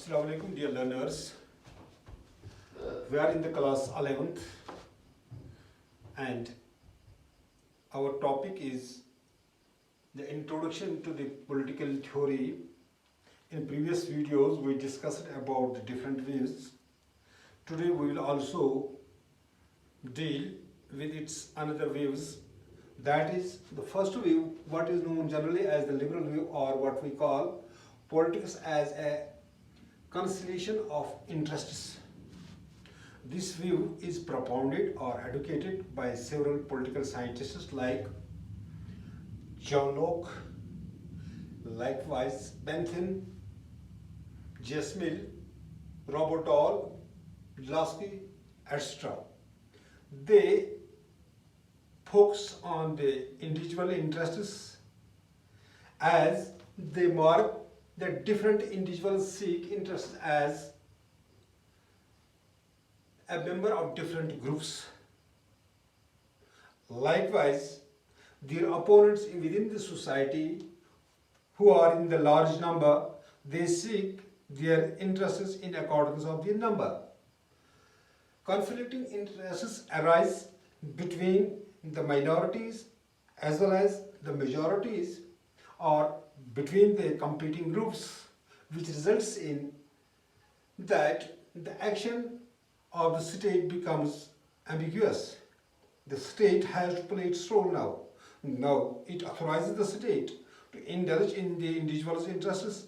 Assalamu alaikum, dear learners. We are in the class 11th and our topic is the introduction to the political theory. In previous videos we discussed about the different views. Today we will also deal with its another views. That is the first view, what is known generally as the liberal view, or what we call politics as a conciliation of interests. This view is propounded or advocated by several political scientists like John Locke, likewise Bentham, J.S. Mill, Robert All, Lasky, etc. They focus on the individual interests as they mark that different individuals seek interests as a member of different groups. Likewise, their opponents within the society, who are in the large number, they seek their interests in accordance of their number. Conflicting interests arise between the minorities as well as the majorities, or between the competing groups, which results in that the action of the state becomes ambiguous. The state has to play its role now. Now it authorizes the state to indulge in the individual's interests,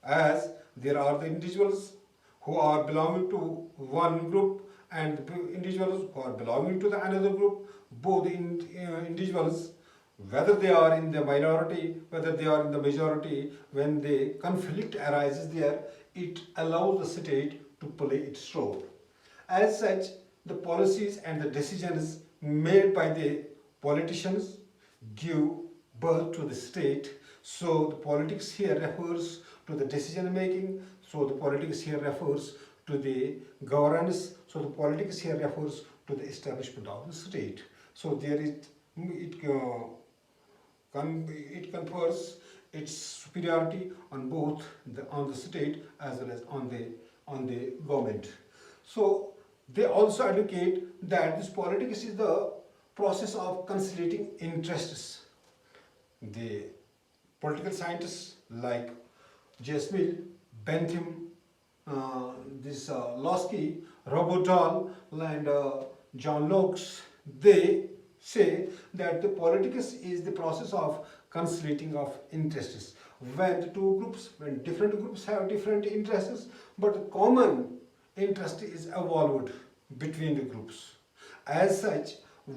as there are the individuals who are belonging to one group and the individuals who are belonging to the another group. Both individuals, whether they are in the minority, whether they are in the majority, when the conflict arises there, it allows the state to play its role. As such, the policies and the decisions made by the politicians give birth to the state. So the politics here refers to the decision making. So the politics here refers to the governance. So the politics here refers to the establishment of the state. So there is it confers its superiority on both on the state as well as on the government. So they also advocate that this politics is the process of conciliating interests. The political scientists like J.S. Mill, Bentham, Lasky, Robert Dahl, and John Locke, they say that the politics is the process of conciliating of interests. When different groups have different interests, but the common interest is evolved between the groups. As such,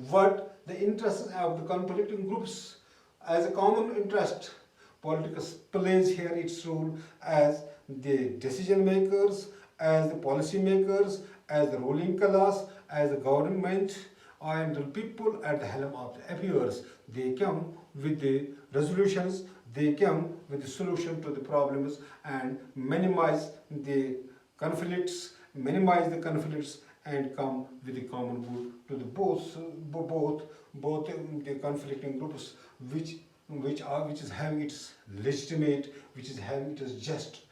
what the interests of the conflicting groups as a common interest, politics plays here its role as the decision makers, as the policy makers, as the ruling class, as the government, and the people at the helm of the affairs. They come with the resolutions, they come with the solution to the problems and minimize the conflicts, and come with the common good to the both the conflicting groups, which is having its legitimate, which is having its just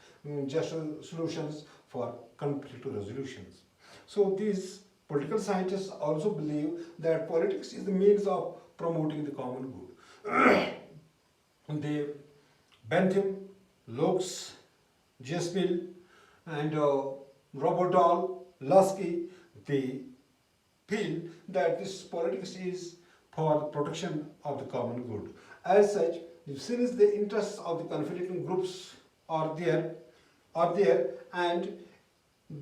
solutions for conflict resolutions. So these political scientists also believe that politics is the means of promoting the common good. The Bentham, Locke, J.S. Mill, and Robert Dahl, Lasky, they feel that this politics is for the protection of the common good. As such, since the interests of the conflicting groups are there, and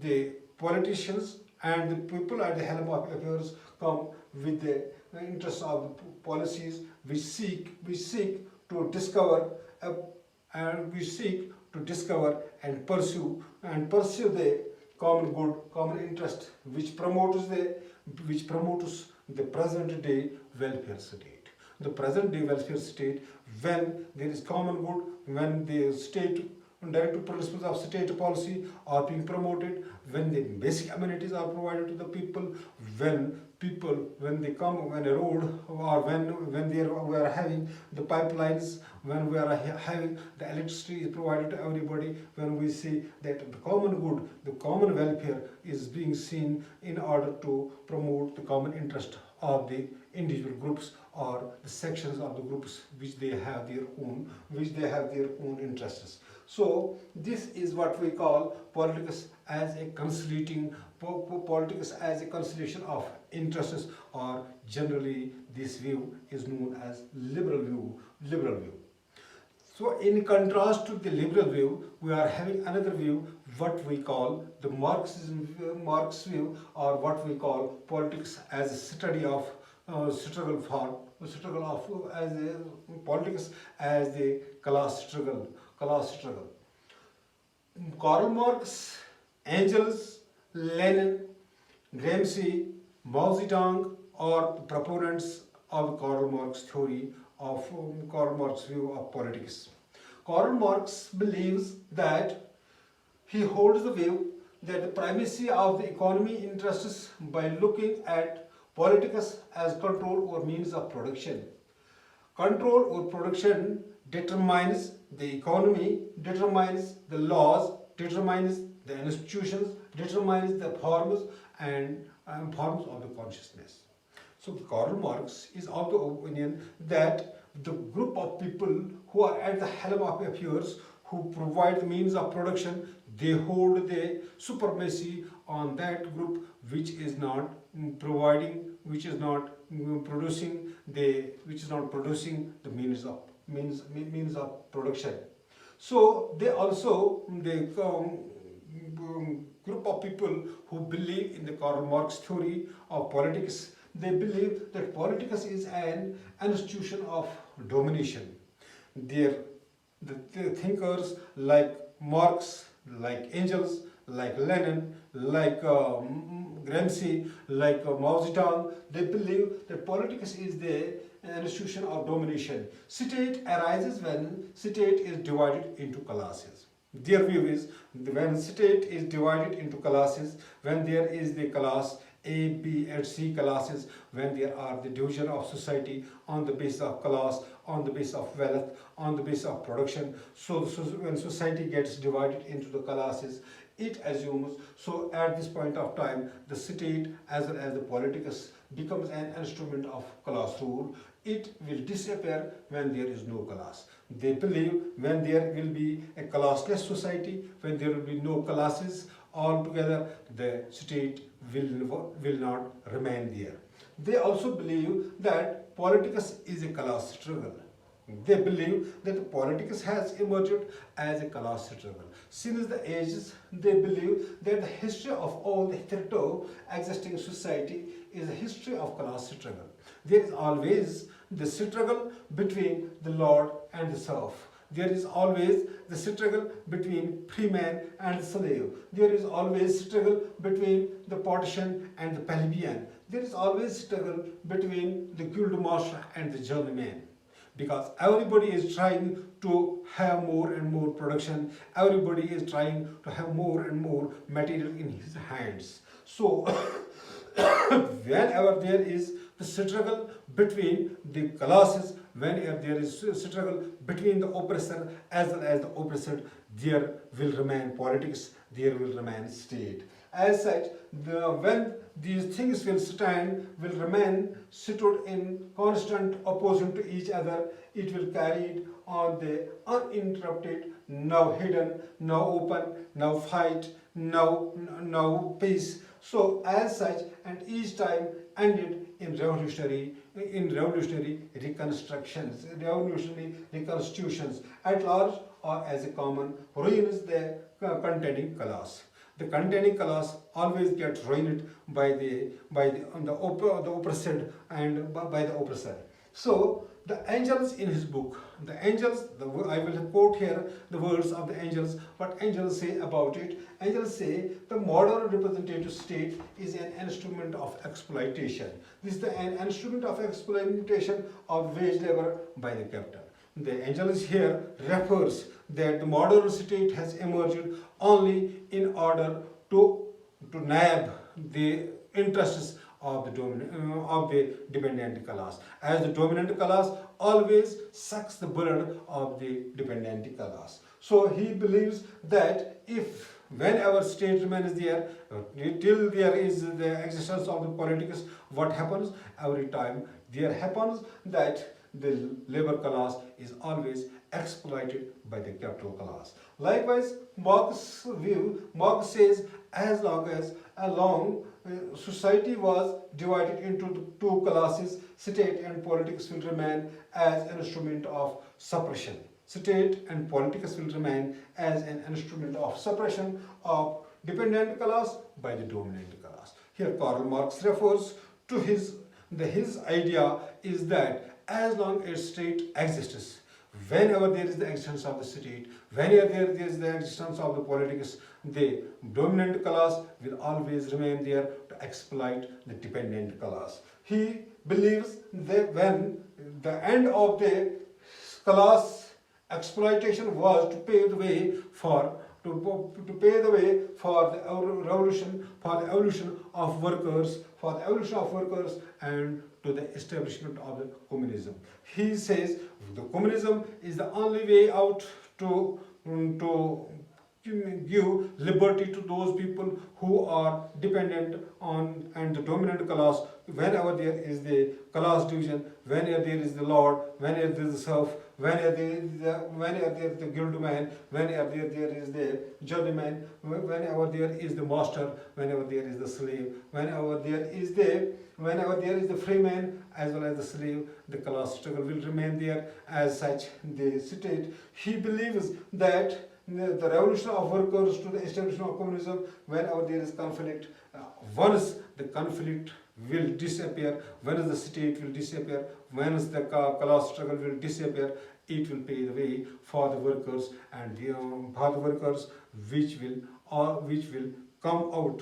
the politicians and the people at the helm of affairs come with the interests of the policies, we seek to discover and and pursue the common good, common interest, which promotes the present day welfare state. The present day welfare state, when there is common good, when the state directive principles of state policy are being promoted, when the basic amenities are provided to the people, when they come, when a road, or when we are having the pipelines, when we are having the electricity is provided to everybody, when we see that the common good, the common welfare is being seen in order to promote the common interest of the individual groups or the sections of the groups which they have their own interests. So this is what we call politics as a politics as a conciliation of interests, or generally this view is known as liberal view. So in contrast to the liberal view, we are having another view, what we call the Marx view, or what we call politics as a study of politics as a class struggle. Karl Marx, Engels, Lenin, Gramsci, Mao Zedong are the proponents of Karl Marx theory of Karl Marx view of politics. Karl Marx believes that he holds the view that the primacy of the economy interests by looking at politics as control or means of production. Control or production determines the economy, determines the laws, determines the institutions, determines the forms and forms of the consciousness. So Karl Marx is of the opinion that the group of people who are at the helm of affairs, who provide the means of production, they hold the supremacy on that group which is not producing the means of production. So they also group of people who believe in the Karl Marx theory of politics, they believe that politics is an institution of domination. The thinkers like Marx, like Engels, like Lenin, like Gramsci, like Mao Zedong, they believe that politics is the institution of domination. State arises when state is divided into classes. Their view is when state is divided into classes, when there is the class A, B and C classes, when there are the division of society on the basis of class, on the basis of wealth, on the basis of production. So when society gets divided into the classes, it assumes, so at this point of time, the state as well as the politics becomes an instrument of class rule. It will disappear when there is no class. They believe when there will be a classless society, when there will be no classes altogether, the state will not remain there. They also believe that politics is a class struggle. They believe that politics has emerged as a class struggle. Since the ages, they believe that the history of all the hitherto existing society is a history of class struggle. There is always the struggle between the lord and the serf. There is always the struggle between free man and the slave. There is always struggle between the partisan and the plebeian. There is always struggle between the guild master and the journeyman. Because everybody is trying to have more and more production. Everybody is trying to have more and more material in his hands. So, whenever there is the struggle between the classes, whenever there is struggle between the oppressor as well as the oppressed, there will remain politics, there will remain state. As such, when these things will remain stood in constant opposition to each other, it will carry it on the uninterrupted, now hidden, now open, now fight, now peace. So as such, and each time ended in revolutionary reconstructions, revolutionary reconstitutions at large, or as a common ruin is the contending class. The contending class always gets ruined by the oppressed and by the oppressor. So the Engels in his book, I will quote here the words of the Engels, what Engels say about it. Engels say the modern representative state is an instrument of exploitation. This is an instrument of exploitation of wage labor by the capital. the Angelus here refers that the modern state has emerged only in order to nab the interests of the dependent class, as the dominant class always sucks the blood of the dependent class. So he believes that if whenever state remains there, till there is the existence of the politics, what happens? Every time there happens that the labor class is always exploited by the capital class. Likewise, Marx's view, Marx says, as long society was divided into the two classes, state and politics will remain as an instrument of suppression. State and politics will remain as an instrument of suppression of dependent class by the dominant class. Here Karl Marx refers to his idea is that as long as state exists, whenever there is the existence of the state, whenever there is the existence of the politics, the dominant class will always remain there to exploit the dependent class. He believes that when the end of the class exploitation was to pave the way for the revolution, for the evolution of workers, and to the establishment of the communism. He says the communism is the only way out to give liberty to those people who are dependent on and the dominant class. Whenever there is the class division, whenever there is the lord, whenever there is the serf, whenever there is the guildman, whenever there is the journeyman, whenever there is the master, whenever there is the slave, whenever there is the free man as well as the slave, the class struggle will remain there. As such, the state, he believes that the revolution of workers to the establishment of communism, whenever there is conflict, once the conflict will disappear, once the state will disappear, once the class struggle will disappear, it will pave the way for the workers, and which will come out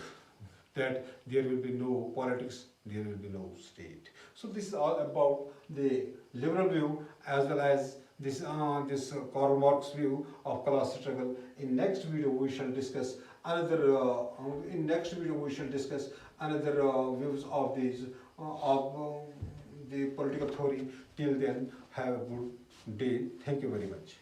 that there will be no politics, there will be no state. So this is all about the liberal view as well as this Karl Marx view of class struggle. In next video we shall discuss another views of these the political theory. Till then, have a good day. Thank you very much.